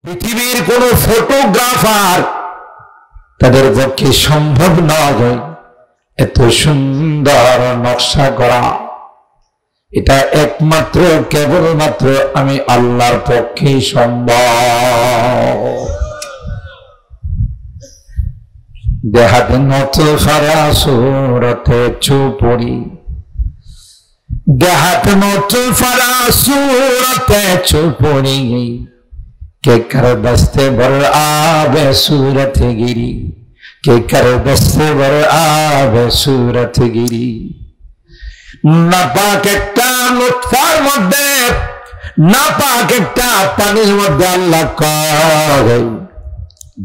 পৃথিবীর কোন ফটোগ্রাফার তাদের পক্ষে সম্ভব নয় এত সুন্দর নকশা করা। এটা একমাত্র কেবলমাত্র আমি আল্লাহর পক্ষেই সম্ভব। দেহাত নত ফারা সুরতে চুপড়ি, দেহাত নত ফারা সুরতে চুপড়ি, के कर बस्ते बर आवे सूरत गिरी, के कर बस्ते बर आवे सूरत गिरी। नापाक एकटा नुतफार मध्य, नापाक एकटा पानिर मध्य आल्लाह करे,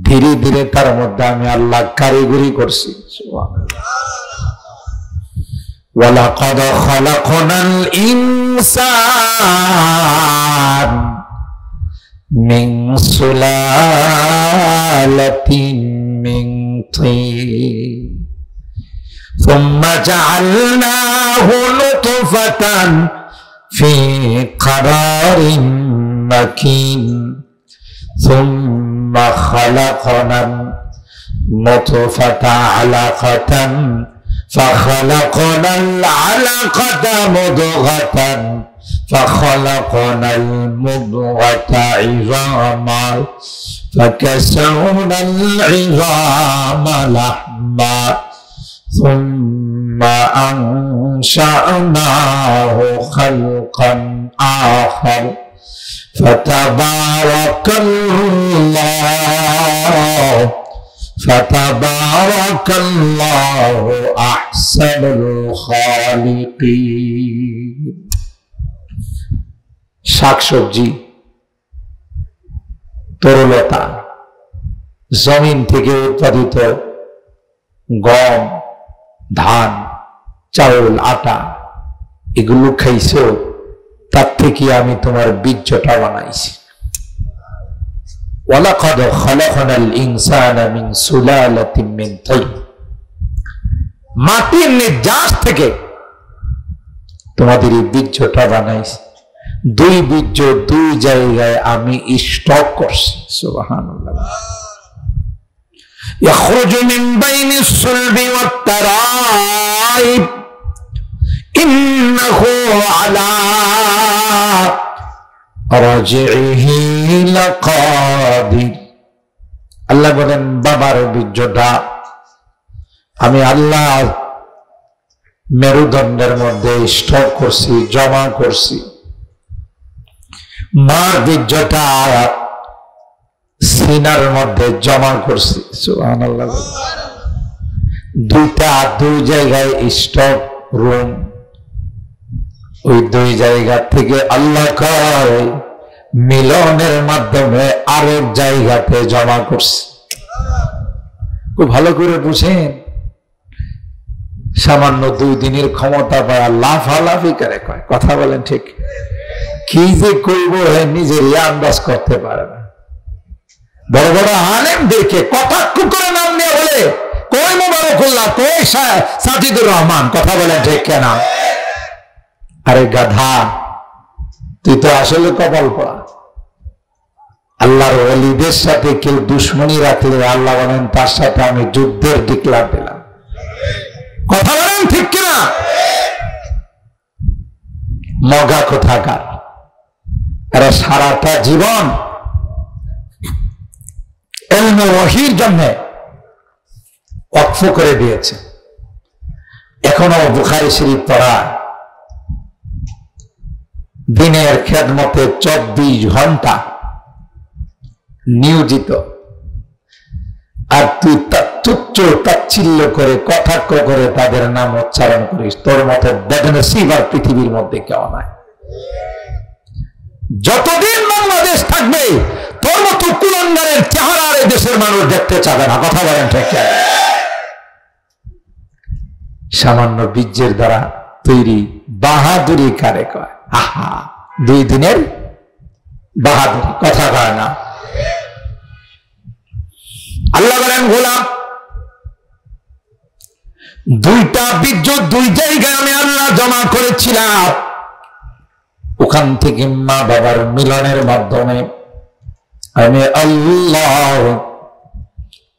धीरे धीरे तार मध्य आमी आल्लाह कारिगरी करছি। वलक़द खलक़नाल इंसान मिन सुलालतिन मिन तीन थुम्मा जअलनाहु नुतफतन फी क़रारिन मकीन थुम्मा खलक़नान नुतफता अलक़तन फखलक़नाल अलक़ता मुदग़तन فخلقنا المضغة عظاما فكسونا العظام لحما ثم أنشأناه خلقا آخر فتبارك الله أحسن الخالقين। শাকসবজি, তরলতা, জমিন থেকে উৎপাদিত গম, ধান, চাউল, আটা, এগুলো খাইছো, তার থেকে আমি তোমার বীর্যটা বানাইছি। ওয়ালাকাদ খালাকনাল ইনসানা মিন সুলালাতিন মিন তিন, মাটির নির্যাস থেকে তোমাদের এই বীর্যটা বানাইছি। দুই বীর্য দুই জায়গায় আমি স্টক করছি। সুবহানাল্লাহ। ইয়াখরুজু মিন বাইনিস সুলবি ওয়াত তারাইব ইন্নাহু আলা রাজিহি লাকাদির। আল্লাহ বলেন বাবার বীর্যটা আমি আল্লাহ মেরুদণ্ডের মধ্যে স্টক করছি, জমা করছি। মার বীর্যটা সিনার মধ্যে জমা করছি। সুবহানাল্লাহ। দুইটা দুই জায়গায় স্টক রুম, ওই দুই জায়গা থেকে আল্লাহ কয় মিলনের মাধ্যমে আরেক জায়গাতে জমা করছে। খুব ভালো করে বুঝেন। সামান্য 2 দিনের ক্ষমতা পায় লাফালাফি করে কয়, কথা বলেন ঠিক? কি যে করব নিজের আন্দাজ করতে পারে না। বড় বড় আলেমদেরকে কটাক্ষ করে নাম নিয়ে বলে কই মোবারকুল্লাহ, কই সাজিদুর রহমান, কথা বলেন ঠিক কেনা? আরে গাধা, তুই তো আসলে কপাল পড়া। আল্লাহর ওলিদের সাথে কেউ দুশ্মনী রাখলে আল্লাহ বলেন তার সাথে আমি যুদ্ধের ডিক্লার দিলাম। কথা বলেন ঠিক কিনা? মগা কোথাকার। এরা সারাটা জীবন ইলমে ওয়াহির জন্য ওয়াকফ করে দিয়েছে। এখনো বুখারী শরীফ পড়া, দিনের খেদমতে 24 ঘন্টা নিয়োজিত। আর তুই তুচ্ছ তাচ্ছিল্য করে কটাক্ষ করে তাদের নাম উচ্চারণ করিস। তোর মতো বদনসিব আর পৃথিবীর মধ্যে কেউ নাই। যতদিন বাংলাদেশ থাকবে তোর মতো কুলাঙ্গারের চেহারা আর এই দেশের মানুষ দেখতে চাবে না। কথা বলেন ঠিক? সামান্য বীর্যের দ্বারা তৈরি বাহাদুরি কারে কয়? আহা, 2 দিনের বাহাদুরি, কথা কয় না। আল্লাহ বলেন গোলাম, দুইটা বীর্য দুই জায়গায় আমি আল্লাহ জমা করেছিলাম। ওখান থেকে মা বাবার মিলনের মাধ্যমে আমি আল্লাহ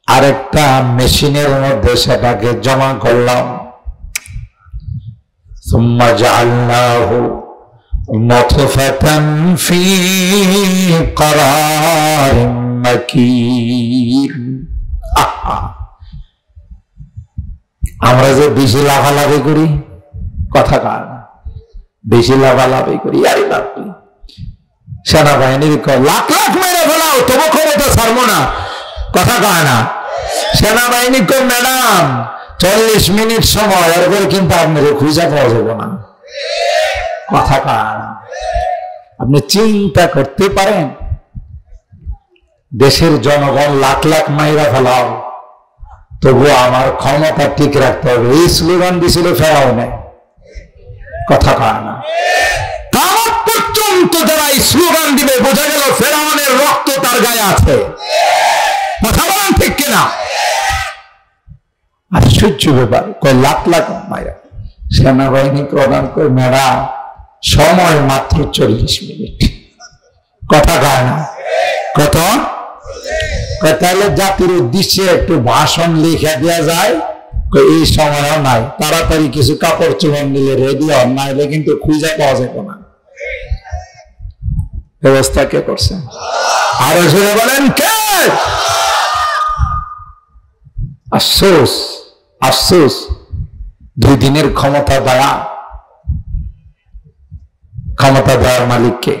আরেকটা মেশিনের মধ্যে সেটাকে জমা করলাম। সুম্মা জাআলনাহু নতফাতান ফি করারিম মাকিন। আমরা যে বেশি লাফালাফি করি, কথা কার না, বেশি লাফালাফি করি, আরে বাপরে সেনাবাহিনীর লাখ লাখ মেরে ফেলাও, তবু ক্ষমতা ছাড়বো না, কথা কয় না। সেনাবাহিনী কো ম্যাডাম 40 মিনিট সময়, এরপরে কিন্তু আপনাকে খুঁজে পাওয়া যাবে না, কথা কয় না। আপনি চিন্তা করতে পারেন, দেশের জনগণ লাখ লাখ মাইরা ফেলাও, তবু আমার ক্ষমতা ঠিক রাখতে হবে, এই স্লোগান দিছিল ফেরাউনে, কথা কয় না। কামত পর্যন্ত যারা এই স্লোগান দিবে, বোঝা গেল ফেরাউনের রক্ত তার গায়ে আছে, কথা বলেন ঠিক কিনা? আশ্চর্য ব্যাপার, কয় লাখ লাখ মাইরা। সেনাবাহিনী প্রদান করে ম্যাডাম সময় মাত্র 40 মিনিট, কথা কয় না, কত? তাহলে জাতির উদ্দেশ্যে একটু ভাষণ লিখে দেওয়া যায়, এই সময়ও নাই, তাড়াতাড়ি কিছু কাপড় চোপড় নিলে রেডি হন, নাইলে কিন্তু খুঁজে পাওয়া যাবে না। ব্যবস্থা কে করছে? আরো জোরে বলেন কে? আফসোস, আফসোস, 2 দিনের ক্ষমতা দেওয়ার মালিককে,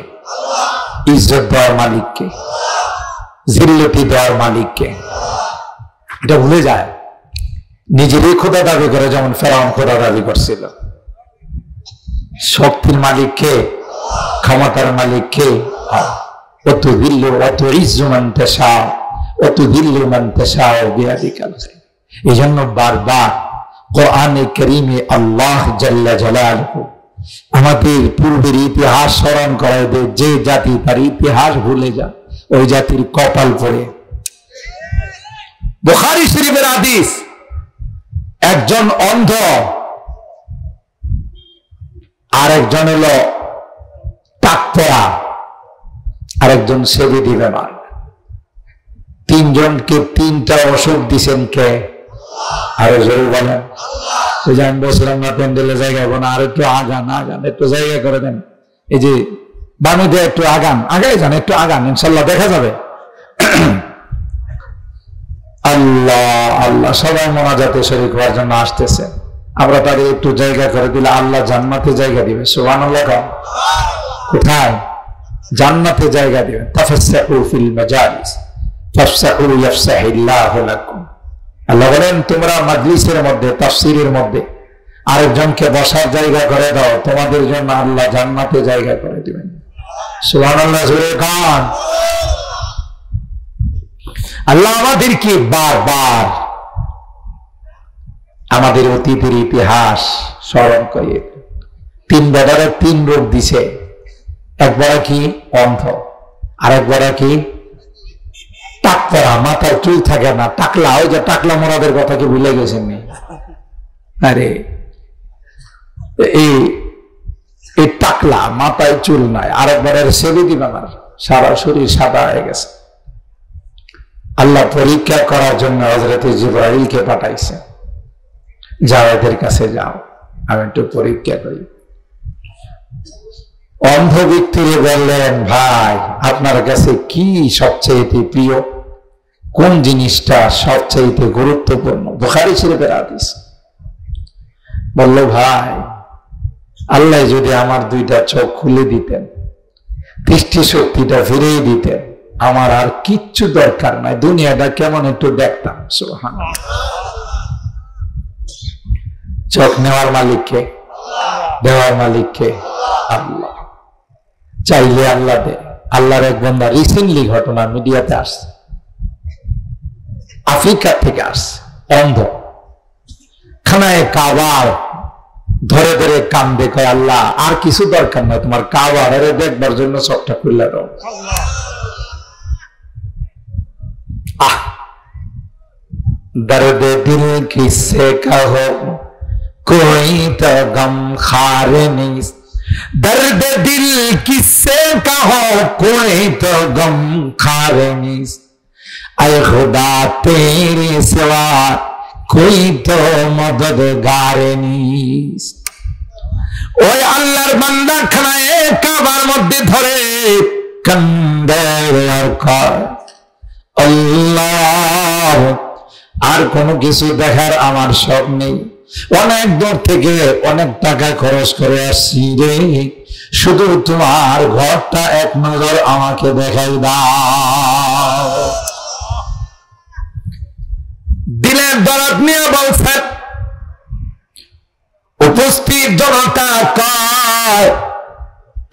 ইজ্জত দেওয়ার মালিককে, জিল্লতি দেওয়ার মালিককে, এটা ভুলে যায়। নিজেরই খোদা দাবি করে, যেমন ফেরাউন খোদা দাবি করছিল। শক্তির মালিককে, ক্ষমতার মালিককে, অত দিল্লু অত ইজ্জু মান তাশা অত দিল্লু মান তাশা বিয়াদিকাল খায়র। এই জন্য বারবার কোরআনে কারীমে আল্লাহ জাল্লা জালালুহু আমাদের পূর্বের ইতিহাস স্মরণ করায় দেয়, যে জাতি তার ইতিহাস ভুলে যায় ওই জাতির কপাল পড়ে। বুখারী শরীফের হাদিস, একজন অন্ধ, আর একজন হলো টাকপড়া, আর একজন সেবিদি বেমার। 3 জনকে 3টা ওষুধ দিছেন কে? আরো জোরে বলেন। আমি বলছিলাম না প্যান্ডেলে জায়গা হবে না, আর একটু আগান, একটু জায়গা করে দেন, এই যে বানুতে একটু আগাই যান, একটু আগান, ইনশাল্লাহ দেখা যাবে। আল্লাহ আল্লাহ, সবাই মোনাজাতে শরীক হওয়ার জন্য আসতেছে, আমরা তাদের একটু জায়গা করে দিলে আল্লাহ জান্নাতে জায়গা দিবে। সুবহানাল্লাহ। কোথায়? জান্নাতে জায়গা দিবেন। তাফাসসাহু ফিল মাজালিস ফাফসাহু ইয়াফসাহিল্লাহু লাকুম। আল্লাহ বলেন, তোমরা মাজলিসের মধ্যে, তাফসীরের মধ্যে আরেকজনকে বসার জায়গা করে দাও, তোমাদের জন্য আল্লাহ জান্নাতে জায়গা করে দিবেন। সুবহানাল্লাহ, জোরে গান। আল্লাহ আমাদেরকে বারবার আমাদের অতীতের ইতিহাস স্মরণ করে 3 বেটারে 3 রোগ দিছে। একবার কি অন্ধ, আরেকবার কি টাকপড়া, মাথার চুল থাকে না, টাকলা, ওই যে টাকলা মোরাদের কথা কি ভুলে গেছেন? আরে এই টাকলা, মাথায় চুল নাই। আরেকবারের সেবিদি বেমার, সারা শরীর সাদা হয়ে গেছে। আল্লাহ পরীক্ষা করার জন্য হযরত জিবরাইলকে পাঠাইছে, যাও এদের কাছে যাও, আমি একটু পরীক্ষা করি। অন্ধ ব্যক্তিরে বললেন, ভাই আপনার কাছে কি সবচেয়ে প্রিয়, কোন জিনিসটা সবচেয়ে গুরুত্বপূর্ণ? বুখারী শরীফের হাদিস। বলল, ভাই আল্লাহ যদি আমার 2টা চোখ খুলে দিতেন, দৃষ্টি শক্তিটা ফিরিয়ে দিতেন, আমার আর কিচ্ছু দরকার নাই, দুনিয়াটা কেমন একটু দেখতাম। সুবহানাল্লাহ। চোখ নেওয়ার মালিককে, দেওয়ার মালিককে আল্লাহ। চাইলে আল্লাহ দে। আল্লাহর এক বান্দা, রিসেন্টলি ঘটনা মিডিয়াতে আসছে, আফ্রিকা থেকে আসছে, অন্ধ, খানায় কাবার ধরে ধরে কান্দে, কয় আল্লাহ আর কিছু দরকার নাই, তোমার কাবার দেখবার জন্য চোখটা খুলে দাও। दर्द दिल किससे कहो, कोई तो गम खार नहीं, दर्द दिल किससे कहो कोई तो गम खारेंगी ऐ खुदा तेरे सिवा कोई तो मददगार नहीं। ওই আল্লাহর বান্দা খানায় কাবার মধ্যে ধরে কান্দে আর কয় আল্লাহ আর কোনো কিছু দেখার আমার শখ নেই, অনেক দূর থেকে অনেক টাকা খরচ করে আসছি রে, শুধু তোমার ঘরটা এক নজর আমাকে দেখাই দাও। দিলের দরদ নিয়ে বলছেন, উপস্থিত জনতা কয়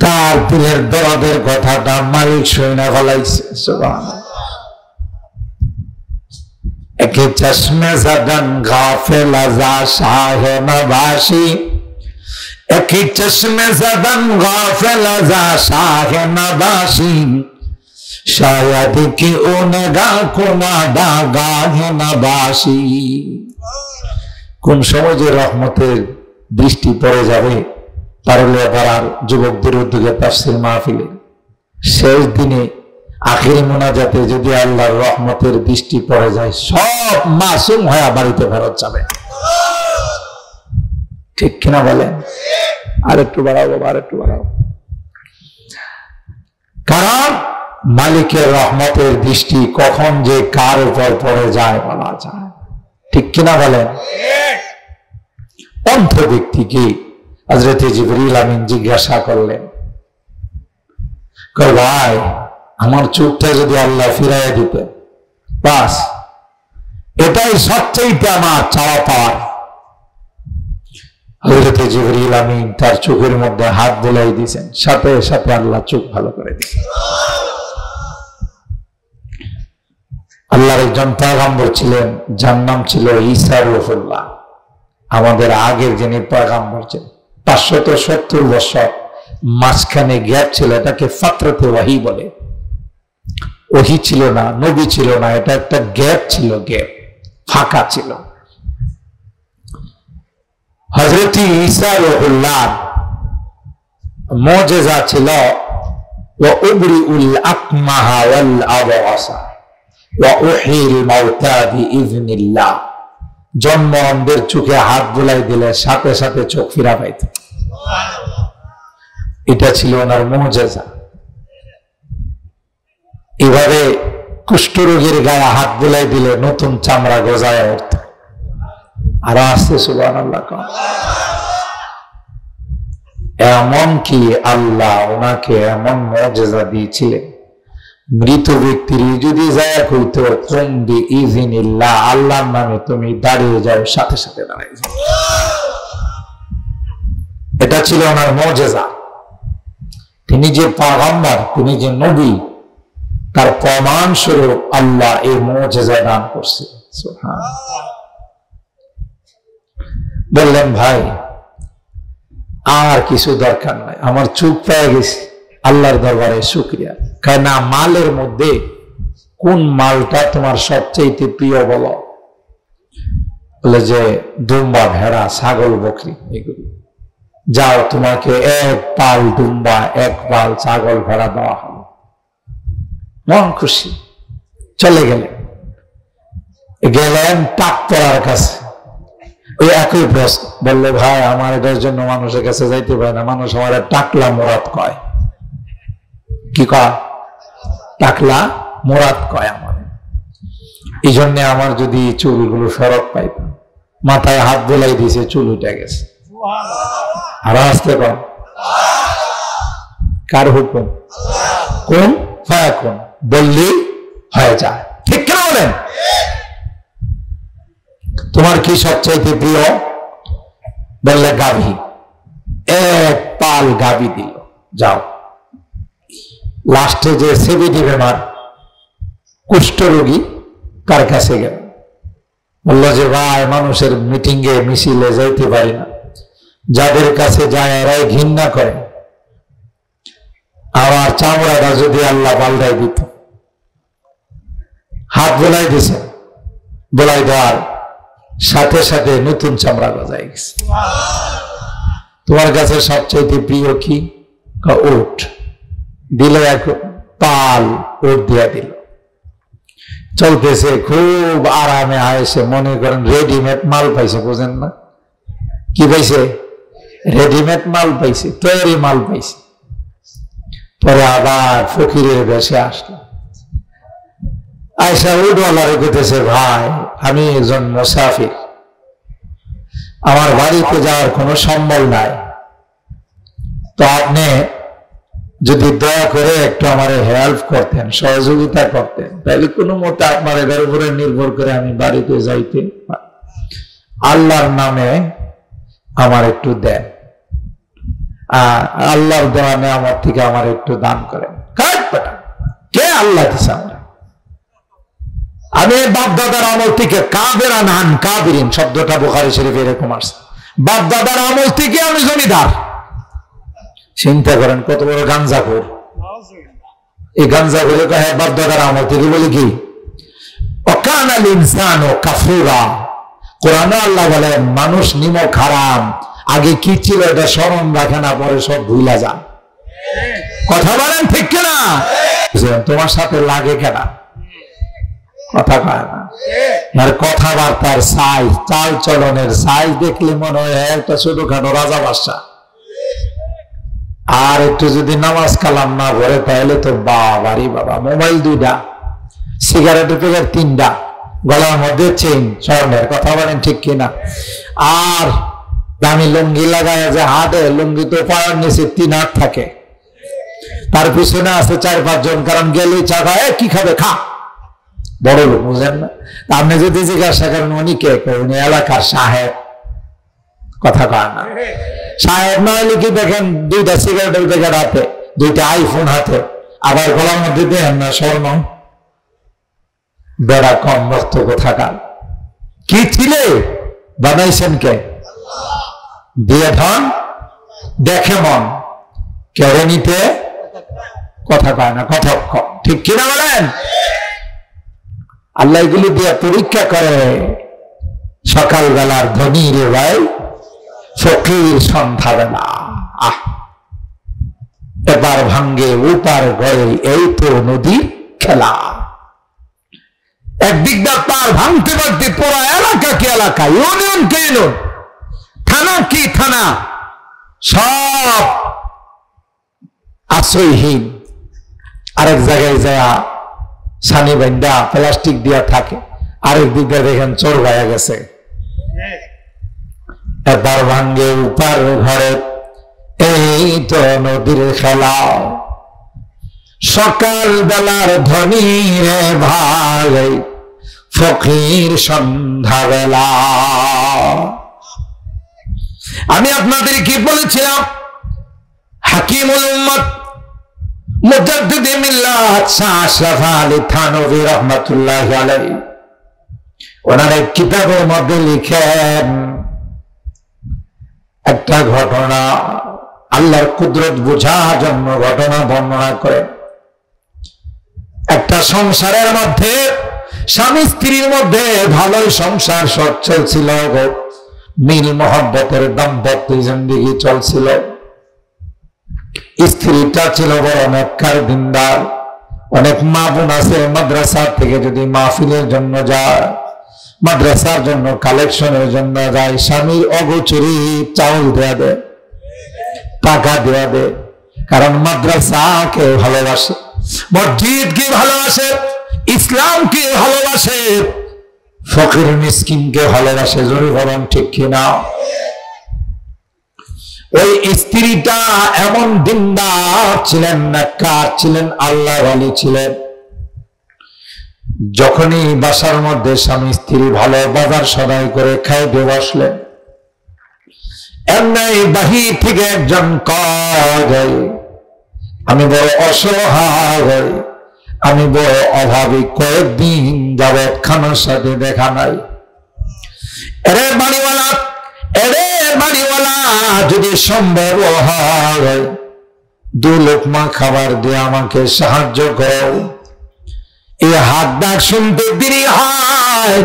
তার দিলের দরদের কথাটা মালিক শুনে ফলাইছে। সুবহানাল্লাহ। একে চশমে জদন গাফিল আজা শাহ নবাসী, একে চশমে জদন গাফিল আজা শাহ নবাসী, শায়দ কি উনগা কুনাদা গাহ নবাসী। কোন সময় যে রহমতের বৃষ্টি পড়ে যাবে পারুলিয়া পাড়ার যুবকদের উদ্যোগে তাফসীর মাহফিলে শেষ দিনে আখিরি মোনাজাতে যদি আল্লাহর রহমতের বৃষ্টি পড়ে যায় সব মাসুম হয়ে বাড়িতে ফেরত যাবে। ঠিক কিনা বলেন? আর একটু বাড়াবো, আর একটু বাড়াবো। কারণ মালিকের রহমতের দৃষ্টি কখন যে কার উপর পড়ে যায় বলা যায়। ঠিক কিনা বলেন? অন্ধ ব্যক্তিকে হযরত জিবরিল আমিন জিজ্ঞাসা করলেন, কয় ভাই আমার চোখটা যদি আল্লাহ ফিরাইয়া দিতে, বাস এটাই সবচেয়ে আমার চাওয়া পাওয়া। হযরত জিবরিল আমিন তার চোখের মধ্যে হাত বুলাই দিয়েছেন, সাথে সাথে আল্লাহ চোখ ভালো করে দিয়েছেন। আল্লাহর একজন পয়গম্বর ছিলেন, যার নাম ছিল ঈসা রূহুল্লাহ। আমাদের আগের যিনি পয়গম্বর ছিলেন 570 বছর মাঝখানে গ্যাপ ছিল, এটাকে ফাতরাতে ওয়াহি বলে। ওহি ছিল না, নবী ছিল না, এটা একটা গ্যাপ ছিল, গ্যাপ, ফাঁকা ছিল। হযরত ঈসা রূহুল্লাহ মুজিজা ছিল ওয়া উবরিউল আকমাহা ওয়াল আবরাসা ওয়া উহিল মাউতা বিইذনিল্লাহ। জন্ম অন্ধের চোখে হাত বুলাই দিলে সাথে সাথে চোখ ফিরা পাইত। এটা ছিল ওনার মুজিজা। এভাবে কুষ্ঠরোগীর গায়ে হাত বুলাই দিলে নতুন চামড়া গজায় উঠত। আর আসছে সুবহানাল্লাহ। এমন কি আল্লাহ ওনাকে এমন মুজিজা দিয়েছিলেন, মৃত ব্যক্তির যদি যায় কইতো কুম বিইذনিল্লাহ, আল্লাহর নামে তুমি দাঁড়িয়ে যাও, সাথে সাথে দাঁড়িয়ে যাও। এটা ছিল ওনার মুজিজা। তিনি যে পয়গম্বর, তিনি যে নবী, তার প্রমাণ স্বরূপ আল্লাহ এই মুজিজা দান করছে। সুবহানাল্লাহ। বললেন ভাই আর কিছু দরকার নাই, আমার চোখ পেয়ে গেছি, আল্লাহর দরবারে শুকরিয়া। কেন মালের মধ্যে কোন মালটা তোমার সবচেয়ে প্রিয় বলো? বলে যে দুম্বা, ভেড়া, ছাগল, বকরি, এগুলি। যাও তোমাকে এক পাল দুম্বা, এক পাল ছাগল, ভেড়া দেওয়া হলো। মন খুশি। চলে গেলেন টাকপড়ার কাছে, ওই একই প্রশ্ন। বললে ভাই আমার এটার জন্য মানুষের কাছে যাইতে পারে না, মানুষ আমার টাকলা মোরাদ কয়। কি কয়? টাকলা মোরাদ কয় আমার। এই জন্য আমার যদি চুলগুলো ফেরত পাইতাম, মাথায় হাত বোলাই দিয়েছে, চুল উঠে গেছে। আর আসতে কম কার হুকুম? কোন ফায়াকুন, বললেই হয়ে যায়। ঠিক কেন বলেন? তোমার কি সবচাইতে প্রিয়? বললে গাভী। এক পাল গাভী দিল, যাও। লাস্টে যে সেবিটি বেমার কুষ্ঠরোগী কার কাছে গেল, বললো যে ভাই মানুষের মিটিংয়ে মিছিলে যাইতে পারি না, যাদের কাছে যায় এরাই ঘৃণা করে, আমার চামড়াটা যদি আল্লাহ পাল্টাই দিত। হাত বোলাই দিছে, বোলাই দেওয়ার সাথে সাথে নতুন চামড়া গজায় গেছে। তোমার কাছে সবচেয়ে প্রিয় কি? উট। দিল এক পাল, উট দিয়া দিল, চলতেছে খুব আরামে আয়েসে, মনে করেন রেডিমেড মাল পাইছে, বুঝেন না? কি পাইছে? রেডিমেড মাল পাইছে, তৈরি মাল পাইছে। পরে আবার ফকিরের বেশে আসলো, আয়সা উটওয়ালারে কইতেছে, ভাই আমি একজন মুসাফির, আমার বাড়িতে যাওয়ার কোনো সম্বল নাই, তো আপনি যদি দয়া করে একটু আমার হেল্প করতেন, সহযোগিতা করতেন, তাহলে কোনো মতে আপনার এদের উপরে নির্ভর করে আমি বাড়িতে যাইতে, আল্লাহর নামে আমার একটু দেন, আল্লাহর দেওয়া নেয়ামত থেকে আমার একটু দান করেন। কে আল্লাহ দিছে? আমি বাপ দাদার আমল থেকে, কাবেরা নান কাবিরিন শব্দটা বুখারী শরীফে এরকম আসছে, বাপ দাদার আমল থেকে আমি জমিদার। চিন্তা করেন কত বড় গাঞ্জাখোর। এই গাঞ্জাখোর বাপ দাদার আমল থেকে বলে কি? ওয়াকানাল ইনসানু কাফুরা। কোরআনে আল্লাহ বলেন মানুষ নিমক হারাম, আগে কি ছিল এটা স্মরণ রাখে না, পরে সব ভুলা যান। কথা বলেন ঠিক কিনা? তোমার সাথে লাগে কেনা? কথা কয় না। আর কথাবার্তার সাইজ, চাল চলনের সাইজ দেখলে মনে হয় একটা ছোটখাটো রাজা বাদশা। আর একটু যদি নামাজ কালাম না পড়ে তাহলে তো বাবারি বাবা, মোবাইল 2টা, সিগারেটের প্যাকেট 3টা, গলার মধ্যে চেইন স্বর্ণের। কথা বলেন ঠিক কিনা? আর দামি লুঙ্গি লাগায় যে হাতে, লুঙ্গি তো পায়ের নিচে 3 হাত থাকে, তার পিছনে আছে 4-5 জন, কারণ গেলেই চা খায়, কি খাবে খা, বড় লোক, বুঝেন না? আপনি যদি জিজ্ঞাসা করেন উনি কে, উনি এলাকার সাহেব। কথা কয় না? সাহেব না হলে কি দেখেন 2টা সিগারেটের প্যাকেট হাতে, 2টা আইফোন হাতে, আবার গলার মধ্যে দেন না স্বর্ণ। বেড়া কম রক্ত কোথাকার। কি ছিলে বানাইছেন কে? দিয়ে ধন দেখে মন, কেড়ে নিতে কথা কয় না, কথা ঠিক কিনা বলেন? আল্লাহ এগুলি দিয়ে পরীক্ষা করে। সকালবেলার ধনী রে ভাই, ফকির সন্ধ্যাবেলা, এবার ভাঙ্গে উপার গড়ে, এই তো নদীর খেলা। একদিক দিয়ে পার ভাঙতে পারতে পুরো এলাকা কি এলাকা, ইউনিয়ন কে ইউনিয়ন, থানা কি থানা, সব আশ্রয়হীন। আরেক জায়গায় যাওয়া সানি বান্ডা প্লাস্টিক দিয়া থাকে, আরেক দিক দিয়ে দেখেন চোর গায়া গেছে। এবার ভাঙ্গে উপার ঘরে, এই তো নদীর খেলা। সকাল বেলার ধনী রে ভাই, ফকির সন্ধ্যাবেলা। আমি আপনাদের কি বলেছিলাম? হাকিমুল উম্মত মুজাদ্দিদে মিল্লাত শাহ আশরাফ আলী থানভী রাহমাতুল্লাহি আলাইহি ওনার এক কিতাবের মধ্যে লিখেন একটা ঘটনা, আল্লাহর কুদরত বোঝার জন্য ঘটনা বর্ণনা করেন। একটা সংসারের মধ্যে স্বামী স্ত্রীর মধ্যে ভালোই সংসার সচ্ছল ছিল, মিল মহব্বতের দাম্পত্য জিন্দেগি চলছিল। স্ত্রীটা ছিল বড় নেককার দিনদার। অনেক মা বোন আছে মাদ্রাসা থেকে যদি মাহফিলের জন্য যায়, মাদ্রাসার জন্য কালেকশনের জন্য যায়, স্বামীর অগোচরে চাউল দেয়া দেয়, টাকা দেয়া দেয়, কারণ মাদ্রাসাকে ভালোবাসে, মসজিদকে ভালোবাসে, ইসলামকে ভালোবাসে, ফকির মিসকিনকে ভালোবাসে। জোরে বলেন ঠিক কিনা? ওই স্ত্রীটা এমন দিনদার ছিলেন, নেককার ছিলেন, আল্লাহর ওয়ালি ছিলেন। যখনই বাসার মধ্যে স্বামী স্ত্রী ভালো বাজার সদাই করে খাইতে বসলেন, এমনি বাহির থেকে একজন কয়, আমি বড় অসহায়, আমি বড় অভাবী, কয়েকদিন যাবৎ খানার সাথে দেখা নাই। এরে বাড়িওয়ালা, এরে বাড়িওয়ালা, যদি সম্ভব হয় 2 লোকমা খাবার দিয়ে আমাকে সাহায্য করো। এই হাত ডাক শুনতে দেরি হয়,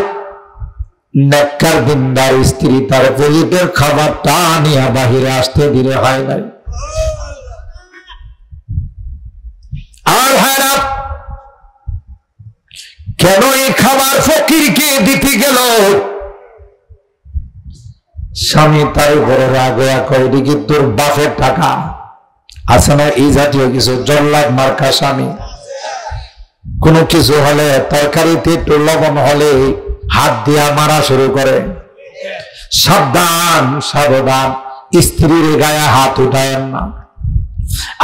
নেককার দিনদার স্ত্রী তার পরিবের খাবারটা নিয়ে বাহিরে আসতে দিলে হয় নাই। আর ভাইরা, কেন এই খাবার ফকিরকে দিতে গেল? স্বামী তার উপরে রাগয়া কয়, এদিকে তোর বাপের টাকা আছে না? এই জাতীয় কিছু জল্লাদ মার্কা স্বামী। কোনো কিছু হলে, তরকারিতে একটু লবণ হলে হাত দিয়া মারা শুরু করে। সাবধান, সাবধান, স্ত্রীর গায়ে হাত উঠায়েন না।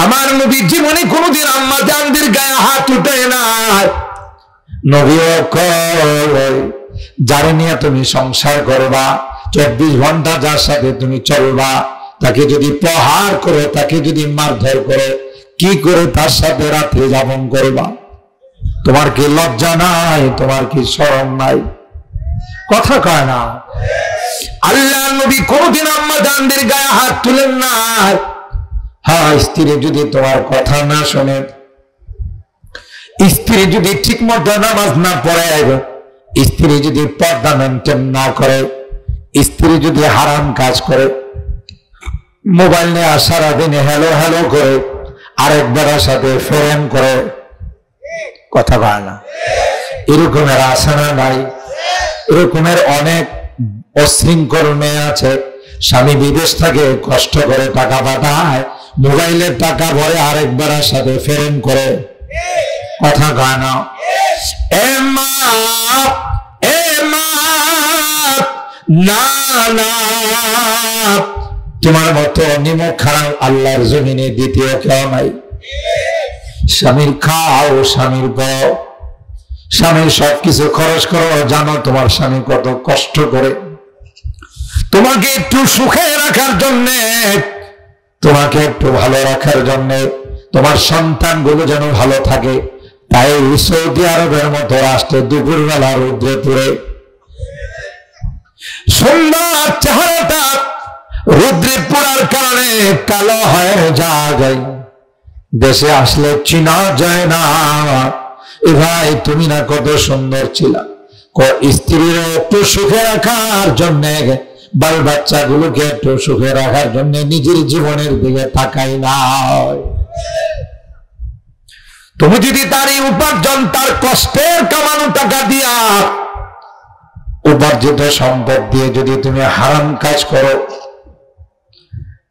আমার নবী জীবনে কোনোদিন আম্মা জানদের গায়ে হাত উঠায় না। নবীও কয়, যারে নিয়ে তুমি সংসার করবা, 24 ঘন্টা যার সাথে তুমি চলবা, তাকে যদি প্রহার করে, তাকে যদি মারধর করে, কি করে তার সাথে রাত্রি যাপন করবা? তোমার কি লজ্জা নাই? তোমার কি শরম নাই? কথা কয় না। আল্লাহ নবী কোনদিন আম্মা জানদের গায়ে হাত তুলেন না। হ্যাঁ, স্ত্রী যদি তোমার কথা না শোনে, স্ত্রী যদি ঠিক মতো নামাজ না পড়ে, স্ত্রী যদি পর্দা মেনটেন না করে, স্ত্রী যদি হারাম কাজ করে, মোবাইল নিয়ে সারাদিন হ্যালো হ্যালো করে, আরেকবারের সাথে ফেরেন করে, কথা বলে না, এরকমের আছে না নাই? এরকমের অনেক অশৃঙ্খল মেয়ে আছে, স্বামী বিদেশ থেকে কষ্ট করে টাকা পাঠায়, মোবাইলের টাকা ভরে আরেকবারের সাথে ফেরেন করে, কথা কয় না। এ মা, এ মা, না না, তোমার মতো নিমক খারাপ আল্লাহর জমিনে দ্বিতীয় কেউ নাই। স্বামীর খাও, স্বামীর বউ, স্বামীর সবকিছু খরচ করো। জানো তোমার স্বামী কত কষ্ট করে তোমাকে একটু সুখে রাখার জন্যে, তোমাকে একটু ভালো রাখার জন্যে, তোমার সন্তানগুলো যেন ভালো থাকে। তাই সৌদি আরবের মতো রাষ্ট্রে দুপুরবেলা রৌদ্রে পুড়ে সুন্দর চেহারাটা রৌদ্রে পোড়ার কারণে কালো হয়ে যায়, দেশে আসলে চিনা যায় না। এ ভাই, তুমি না কত সুন্দর ছিলা। স্ত্রীর একটু সুখে রাখার জন্য, বাল বাচ্চাগুলোকে একটু সুখে রাখার জন্য নিজের জীবনের দিকে তাকাই না। তুমি যদি তার এই উপার্জন, তার কষ্টের কামানো টাকা দিয়া, উপার্জিত সম্পদ দিয়ে যদি তুমি হারাম কাজ করো,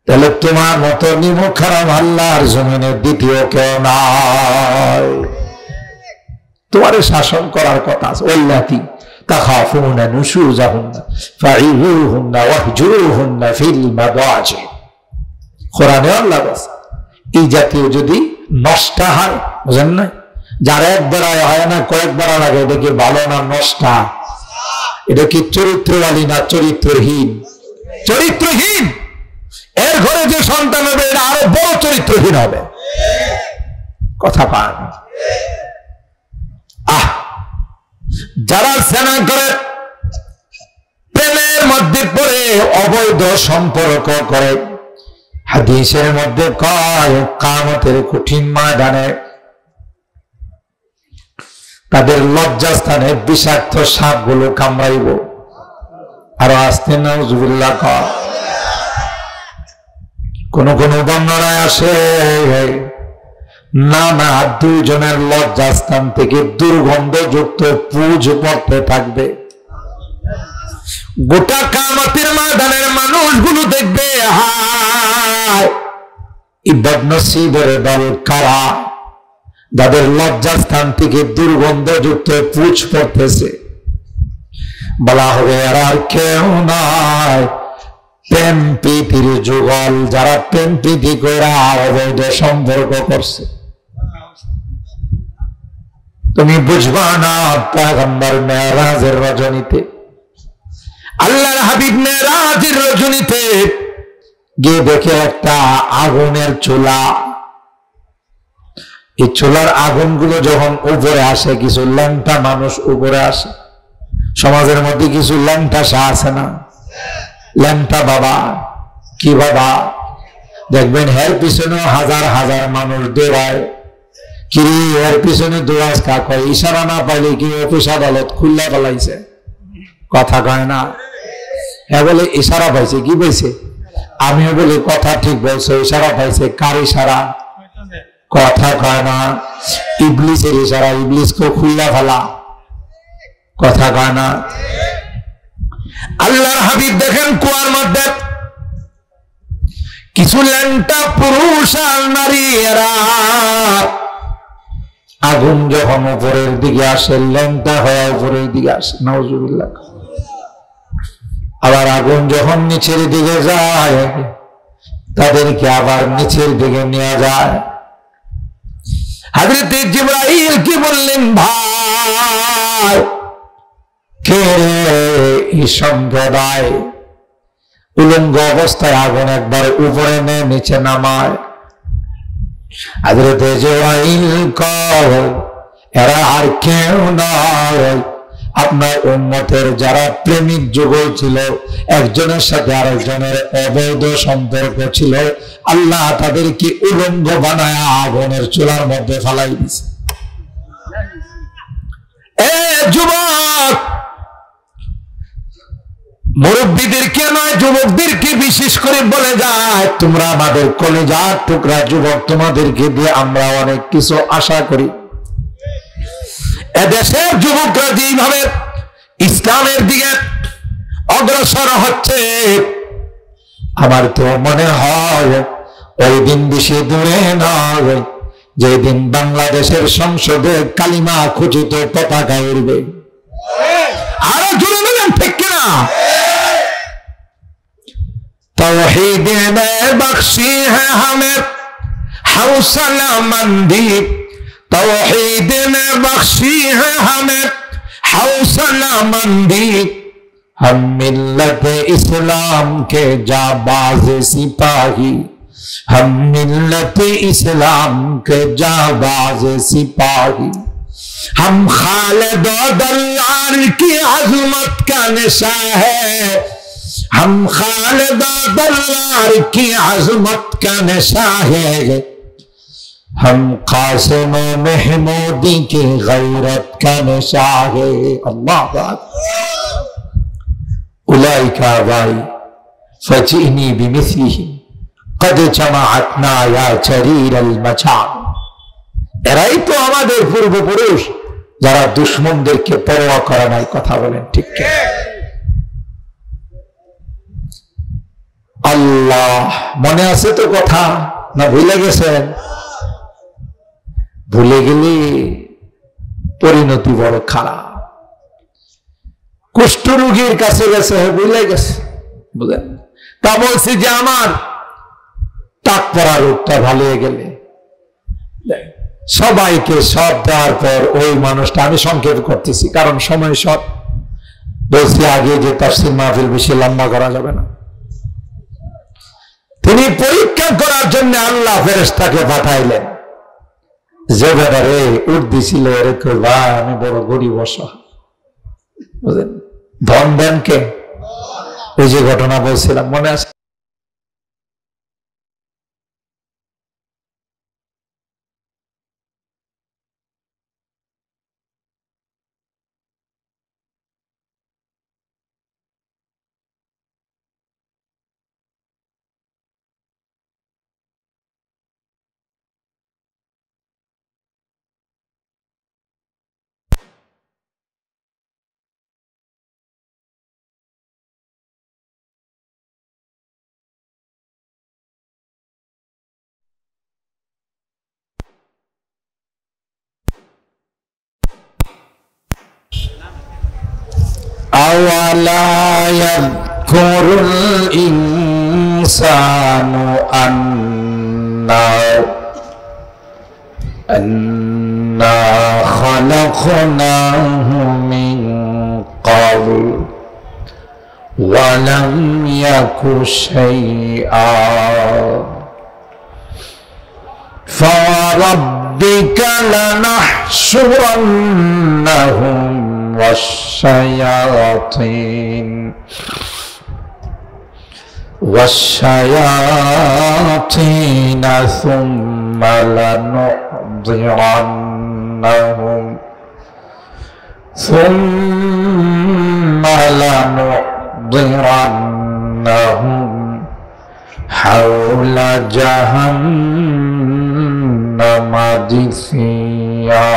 তাহলে তোমার মতো নিমক খারাপ আল্লাহর জমিনে দ্বিতীয় কেউ নাই। তোমার শাসন করার কথা আছে। ওয়াল্লাতী তাখাফুনা নুশুজাহুন্না ফাইযুহুন্না ওয়াহজুরুহুন্না ফিল মাদাজি। কোরআনে আল্লাহ বলেছে, এই জাতীয় যদি নষ্ট হয়, বুঝেন না, যার একবার হয় না, কয়েকবার লাগে, এটা কি ভালো না নষ্টা? এটা কি চরিত্রবালী না চরিত্রহীন? চরিত্রহীন। এর ঘরে যে সন্তান হবে, এটা আরো বড় চরিত্রহীন হবে। কথা পায় না। যারা সেনা করে, প্রেমের মধ্যে পড়ে অবৈধ সম্পর্ক করে, হাদিসের মধ্যে কয় কিয়ামতের কঠিন ময়দানে তাদের লজ্জাস্থানে বিষাক্ত সাপগুলো কামড়াইব। আরো আসতে নাউজুবিল্লাহ কয়। কোন কোন বর্ণনায় আসে, না না, দুইজনের লজ্জাস্থান থেকে দুর্গন্ধযুক্ত পুঁজ পড়তে থাকবে। গোটা কিয়ামতের ময়দানের মানুষগুলো দেখবে, হায় এই বদনসিবের দল কারা, যাদের লজ্জাস্থান থেকে দুর্গন্ধযুক্ত পুঁজ পড়তেছে। বলা হবে, আর কেউ নয়, প্রেম প্রীতির যুগল, যারা প্রেম প্রীতি করে অবৈধ সম্পর্ক করছে। তুমি বুঝবা না, পয়গম্বর মেরাজের রজনীতে, আল্লাহর হাবিব মেরাজের রজনীতে গিয়ে দেখে একটা আগুনের চুলা। এই চুলার আগুনগুলো যখন উপরে আসে, কিছু ল্যাংটা মানুষ উপরে আসে। সমাজের মধ্যে কিছু ল্যাংটা সা আছে না? ল্যাংটা বাবা, কি বাবা, দেখবেন এর পিছনে হাজার হাজার মানুষ দৌড়ায়। কি এর পিছনে দৌড়াস কাক, ইশারা না পাইলে কি অফিস আদালত খুললা ফেলাইছে। কথা কয় না। হ্যাঁ বলে ইশারা পাইছে। কি পাইছে? আমিও বলি কথা ঠিক বলছো, ইশারা পাইছে। কার ইশারা? কথা কয় না। ইবলিসের ইশারা, ইবলিসকে খুইলা ফেলা। কথা কয় না। আল্লাহর হাবিব দেখেন কুয়ার মধ্যে কিছু ল্যাংটা পুরুষ আর নারীরা আগুন যখন উপরের দিকে আসে, ল্যাংটা হয়ে উপরের দিকে আসে, নাউজুবিল্লাহ। আবার আগুন যখন নিচের দিকে যায়, তাদেরকে আবার নিচের দিকে নিয়ে যায়। হযরত জিবরাইল কি বললেন, ভাই কে এই সম্প্রদায় উলঙ্গ অবস্থায় আগুন একবার উপরে নিয়ে নিচে নামায়? হযরত জিবরাইল কয়, এরা আর কেউ নয়, আপনার উম্মতের যারা প্রেমিক যুগল ছিল, একজনের সাথে আরেকজনের অবৈধ সম্পর্ক ছিল, আল্লাহ তাদেরকে উলঙ্গ বানায় আগুনের চুলার মধ্যে ফেলাই দিছে। এ যুবক, মুরব্বীদেরকে নয়, যুবকদেরকে বিশেষ করে বলে যায়, তোমরা আমাদের কলিজার টুকরা যুবক, তোমাদেরকে দিয়ে আমরা অনেক কিছু আশা করি। এদেশের যুবকরা যেভাবে ইসলামের দিকে অগ্রসর হচ্ছে, আমার তো মনে হয় ওই দিন বেশি দূরে নয় যেদিন বাংলাদেশের সংসদে কালিমা খচিত পতাকা উড়বে। আরো জুড়ে বলেন ঠিক কিনা? तौहीद ने बख्शी है हमें हौसला मंदी, तौहीद ने बख्शी है हमें हौसला मंदी, हम मिल्लत इस्लाम के जाबाज सिपाही, हम मिल्लत इस्लाम के जाबाज सिपाही, हम खालिद दल्लार की अजमत का निशा है, हम खालिद दल्लार की अजमत का निशा है, हम कासिम महमूदी की गैरत का निशा है। अल्लाह उलाइका भाई फजीनी बिमिस्लिही कद जमाअतना या चरीर अल मचान। এরাই তো আমাদের পূর্বপুরুষ যারা দুশমনদেরকে পরোয়া করে নাই। কথা বলেন ঠিক কি? আল্লাহ মনে আছে তো কথা, না ভুলে গেছেন? ভুলে গেলে পরিণতি বড় খারাপ। কুষ্ঠরোগীর কাছে গেছে, ভুলে গেছে, বুঝলেন? তা বলছি যে আমার টাক পড়া রোগটা ভালো হয়ে গেলে সবাইকে সব দেওয়ার পর ওই মানুষটা, আমি সংক্ষেপ করতেছি কারণ সময় সব, বলছি আগে যে তাফসীর মাহফিল বেশি লম্বা করা যাবে না। তিনি পরীক্ষা করার জন্য আল্লাহ ফেরেশতাকে পাঠাইলেন, যে ব্যাপারে উর্দি ছিল এরকম, ভাই আমি বড় গরিব অসহায়, বুঝলেন? ধন দেন কে? ওই যে ঘটনা বলছিলাম মনে আছে? أولا يذكر الإنسان أنا خلقناه من قبل ولم يك شيئا فوربك لنحشرنهم والشياطين ثم لنحضرنهم لنحضرنهم حول جهنم جثيا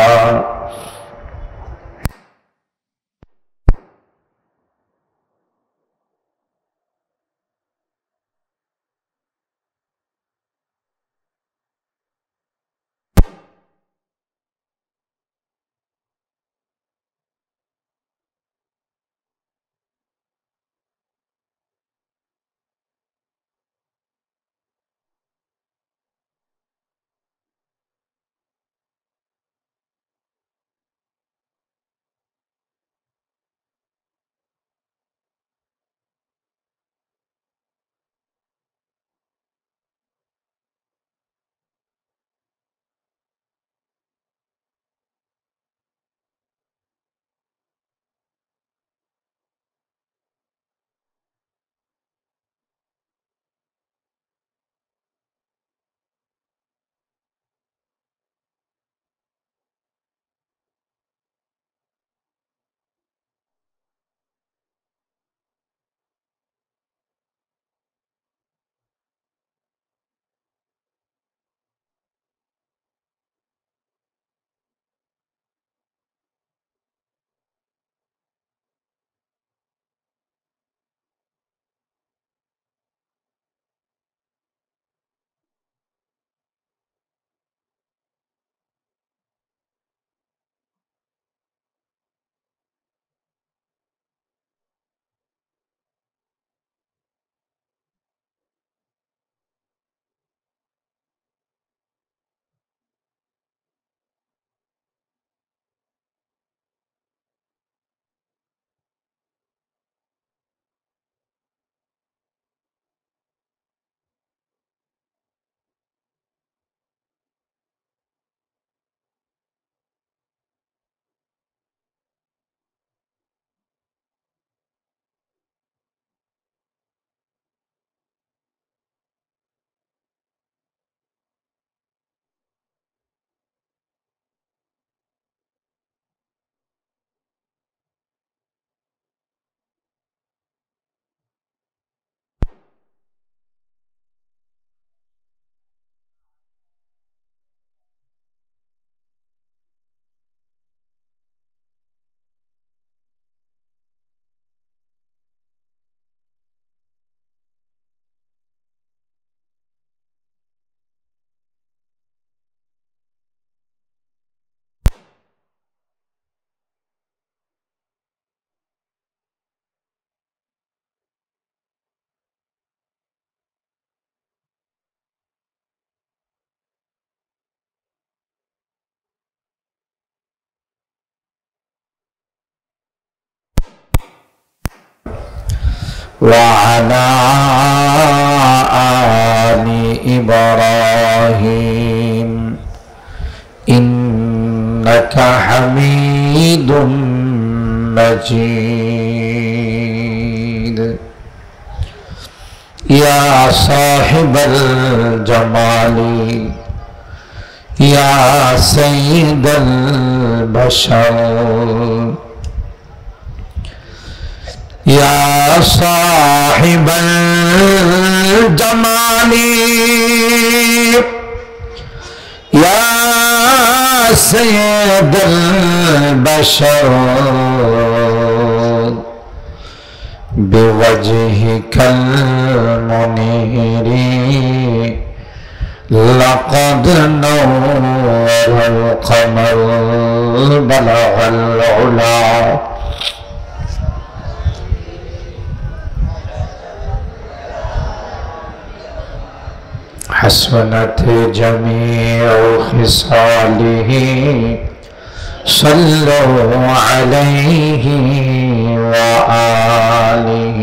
وعلى آل إبراهيم إنك حميد مجيد يا صاحب الجمال يا سيد البشر يا صاحب الجمال يا سيد البشر بوجهك المنير لقد نور القمر بلغ العلا حسنت جميع خصاله صلوا عليه وآله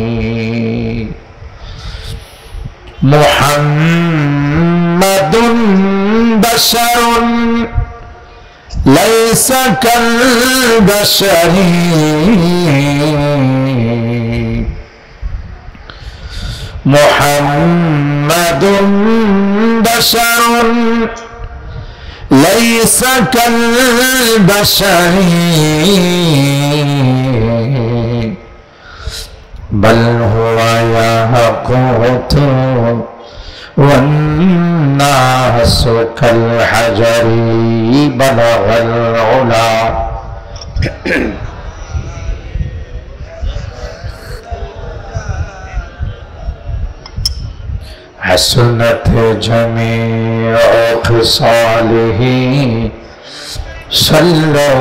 محمد بشر ليس كالبشر محمد بشر ليس كالبشر بل هو ياقوت والناس كالحجر بلغ العلا. حسنت جميع خصاله صلوا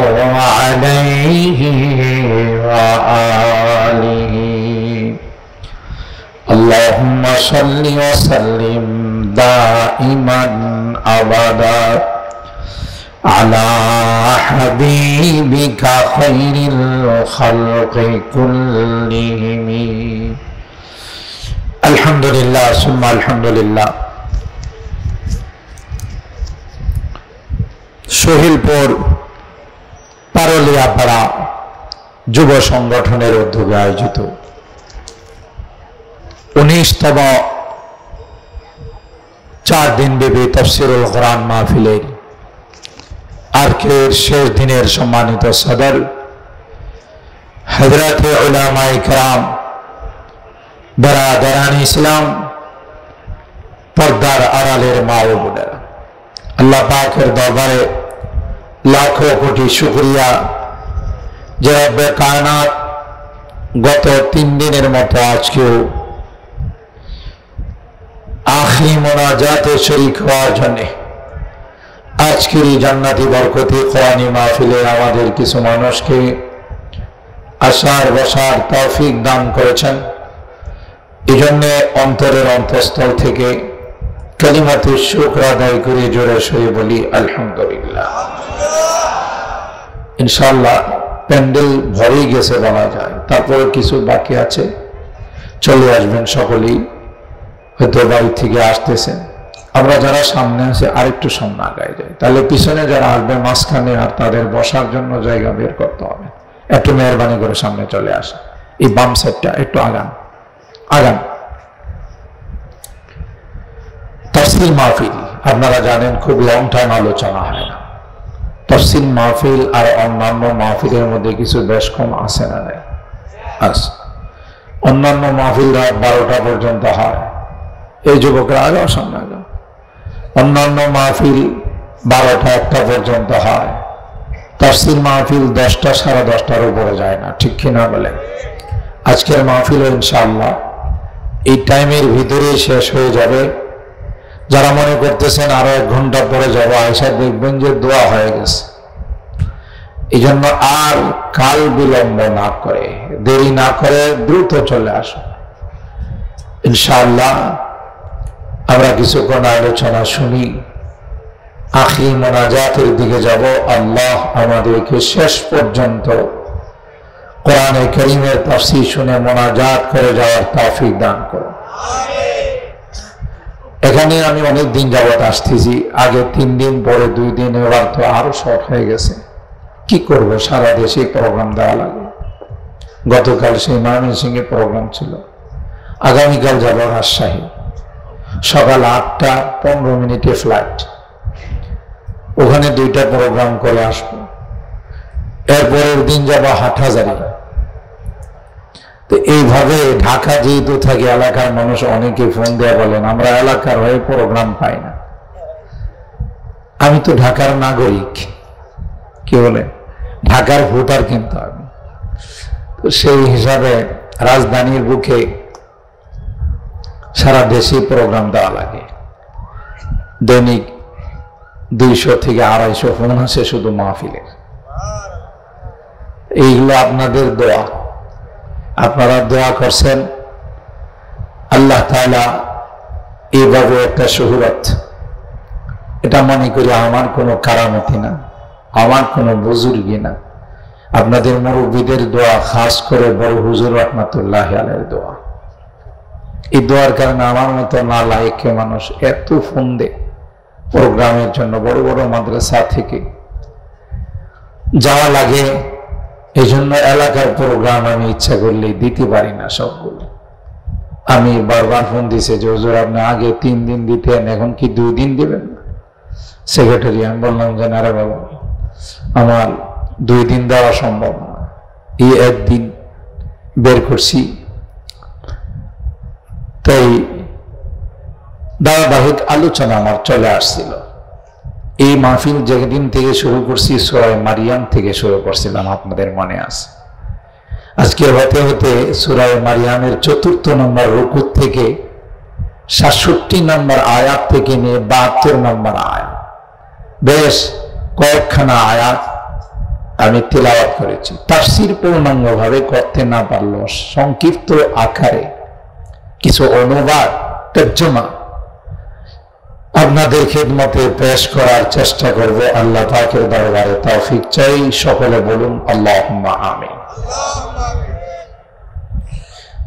عليه وآله. اللهم صل وسلم دائما أبدا على حبيبك خير الخلق كلهم. আলহামদুলিল্লাহ সুম্মা আলহামদুলিল্লাহ। সোহেলপুর পারলিয়াপাড়া যুব সংগঠনের উদ্যোগে আয়োজিত 19তম 4 দিনব্যাপী তাফসীরুল কোরআন মাহফিলের আজকের শেষ দিনের সম্মানিত সদর হযরতে উলামায়ে কেরাম, বরাদারান ইসলাম, পর্দার আড়ালের মা ও বোনেরা, আল্লাহ পাকের দরবারে লাখো কোটি শুকরিয়া যে রব্বে কায়নাত গত 3 দিনের মতো আজকেও আখরি মোনাজাতে শরীক হওয়ার জন্য আজকের এই জান্নাতি বরকতি কোরআনী মাহফিলে আমাদের কিছু মানুষকে আসার বসার তৌফিক দান করেছেন। এই জন্য অন্তরের অন্তঃস্থল থেকে কালিমাতে শুকর আদায় করে জোরে সরে বলি আলহামদুলিল্লাহ। ইনশাআল্লাহ প্যান্ডেল ভরে গেছে বলা যায়, তারপরে কিছু বাকি আছে, চলে আসবেন সকলেই, হয়তো বাড়ি থেকে আসতেছেন। আমরা যারা সামনে আছে আরেকটু সামনে আগায় যাই, তাহলে পিছনে যারা আসবে মাঝখানে আর তাদের বসার জন্য জায়গা বের করতে হবে। একটু মেহরবানি করে সামনে চলে আসে, এই বাম সাইডটা একটু আগান আগান। তাফসীর মাহফিল আপনারা জানেন খুব লং টাইম আলোচনা হয় না। তাফসীর মাহফিল আর অন্যান্য মাহফিলের মধ্যে কিছু বেশ কম আছে না নাই? আছে। অন্যান্য মাহফিল রাত 12টা পর্যন্ত হয়, এই যুবকরা আগাও সামনে আগাও। অন্যান্য মাহফিল 12টা 1টা পর্যন্ত হয়, তাফসীর মাহফিল 10টা 10:30টার উপরে যায় না, ঠিক কিনা বলেন? আজকের মাহফিল ইনশাআল্লাহ এই টাইমের ভিতরে শেষ হয়ে যাবে। যারা মনে করতেছেন আরো 1 ঘন্টা পরে যাবো, আয়সা দেখবেন যে দোয়া হয়ে গেছে। এই জন্য আর কাল বিলম্ব না করে, দেরি না করে দ্রুত চলে আসো ইনশাআল্লাহ। আমরা কিছুক্ষণ আলোচনা শুনি, আখির মোনাজাতের দিকে যাব। আল্লাহ আমাদেরকে শেষ পর্যন্ত কোরআনে কারীমের তাফসীর শুনে মোনাজাত করে যাওয়ার তৌফিক দান করুন। এখানে আমি অনেক দিন যাবত আসতেছি, আগে 3 দিন, পরে 2 দিন, এবার তো আরো শর্ট হয়ে গেছে। কি করব, সারা দেশে প্রোগ্রাম দেওয়া লাগে। গতকাল সেই ময়মনসিংহে প্রোগ্রাম ছিল, আগামীকাল যাব রাজশাহী, সকাল 8টা 15 মিনিটে ফ্লাইট, ওখানে 2টা প্রোগ্রাম করে আসবো। এরপরের দিন যাব হাটহাজারী। তো এইভাবে ঢাকা যেহেতু থাকে, এলাকার মানুষ অনেকে ফোন দেয়া বলেন আমরা এলাকার হয়ে প্রোগ্রাম পাই না। আমি তো ঢাকার নাগরিক, কি বলে, ঢাকার ভোটার কিন্তু আমি। তো সেই হিসাবে রাজধানীর বুকে সারা দেশে প্রোগ্রাম দেওয়া লাগে। দৈনিক 200 থেকে 250 ফোন আসে শুধু মাহফিলের। এইগুলো আপনাদের দোয়া, আপনারা দোয়া করছেন। আল্লাহ তাআলা এইভাবে একটা শহরত, এটা মনে করি আমার কোনো কারামতি না, আমার কোনো বুজুর্গি না, আপনাদের মুরব্বীদের দোয়া, খাস করে বড় হুজুর রহমাতুল্লাহ আলাইহির দোয়া। এই দোয়ার কারণে আমার মতো না লায়েক মানুষ এত ফোন দেয় প্রোগ্রামের জন্য। বড় বড় মাদ্রাসা থেকে যাওয়া লাগে, এই জন্য এলাকার প্রোগ্রাম আমি ইচ্ছা করলে দিতে পারি না সবগুলো। আমি বারবার ফোন দিছে যে হুজুর আপনি আগে 3 দিন দিতেন, এখন কি 2 দিন দিবেন? সেক্রেটারি আমি বললাম যে না রে বাবা, আমার 2 দিন দেওয়া সম্ভব না। এই 1 দিন বের করছি, তাই ধারাবাহিক আলোচনা আমার চলে আসছিল। এই মাহফিল যেদিন থেকে শুরু করছি সূরা মারিয়াম থেকে শুরু করছিলাম, আপনাদের মনে আছে। আজকে হতে হতে সূরা মারিয়ামের ৪র্থ নম্বর রুকু থেকে ৬৭ নম্বর আয়াত থেকে নিয়ে ৭২ নম্বর আয়াত, বেশ কয়েকখানা আয়াত আমি তিলাওয়াত করেছি। তাফসীর পূর্ণাঙ্গভাবে করতে না পারলেও সংক্ষিপ্ত আকারে কিছু অনুবাদ তর্জমা আপনাদের খেদমতে পেশ করার চেষ্টা করব। আল্লাহ পাকের দরবারে তৌফিক চাই। সকলে বলুন আল্লাহুম্মা আমিন।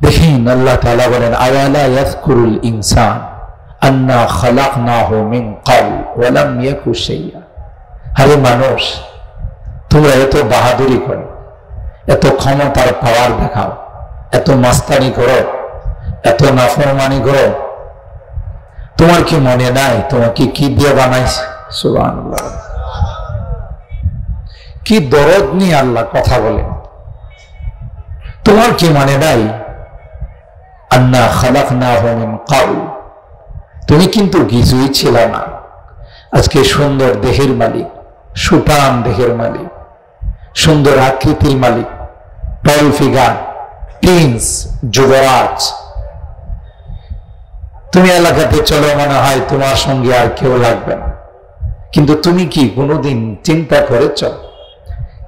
দেখেন আল্লাহ তাআলা বলেন, আওয়ালা ইয়াযকুরুল ইনসান আন্না খালাকনাহু মিন ক্বাবল ওয়া লাম ইয়াকু শাইআ। আরে মানুষ, তোমরা এত বাহাদুরি করো, এত ক্ষমতার পাওয়ার দেখাও, এত মাস্তানি করো, এত নাফরমানি করো, তোমার কি মনে নাই তোমাকে কি দিয়ে বানাইছে? সুবহানাল্লাহ। কি দরদ নিয়ে আল্লাহ কথা বলেন। তোমার কি মনে নাই আন্না খালাকনাহু মিন ক্বাবল, তুমি কিন্তু কিছুই ছিল না, আজকে সুন্দর দেহের মালিক, সুঠাম দেহের মালিক, সুন্দর আকৃতির মালিক, টল ফিগার, প্রিন্স, যুবরাজ। তুমি এলাকাতে চলো, মনে হয় তোমার সঙ্গে আর কেউ লাগবে না, কিন্তু তুমি কি কোনোদিন চিন্তা করেছ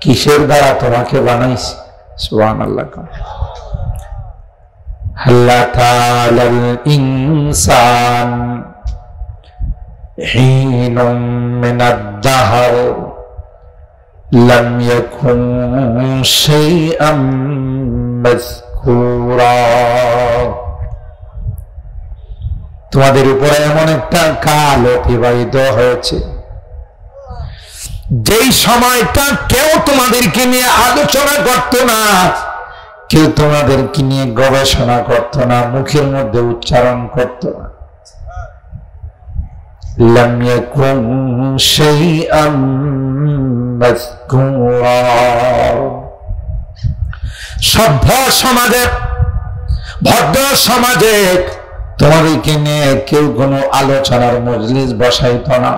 কিসের দ্বারা তোমাকে বানাইছে? সুবহানাল্লাহ। হাল্লাতাল ইনসান হিনুম মিনাদ দাহর লাম ইয়াকুন শাইআম মাযকুরা। তোমাদের উপরে এমন একটা কাল অতিবাহিত হয়েছে, যেই সময়টা কেউ তোমাদেরকে নিয়ে আলোচনা করত না, কেউ তোমাদেরকে নিয়ে গবেষণা করত না, মুখের মধ্যে উচ্চারণ করত না। লাম ইয়াকুন শাইআম মাযকুরা। সভ্য সমাজে, ভদ্র সমাজে তোমাদেরকে নিয়ে কেউ কোনো আলোচনার মজলিস বসাইত না,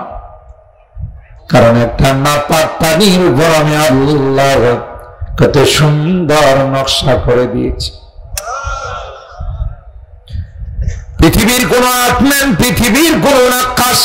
কারণ একটা নাপাক পানির উপর আমি আল্লাহ কত সুন্দর নকশা করে দিয়েছি। পৃথিবীর কোন আত্মেন, পৃথিবীর কোন আকাশ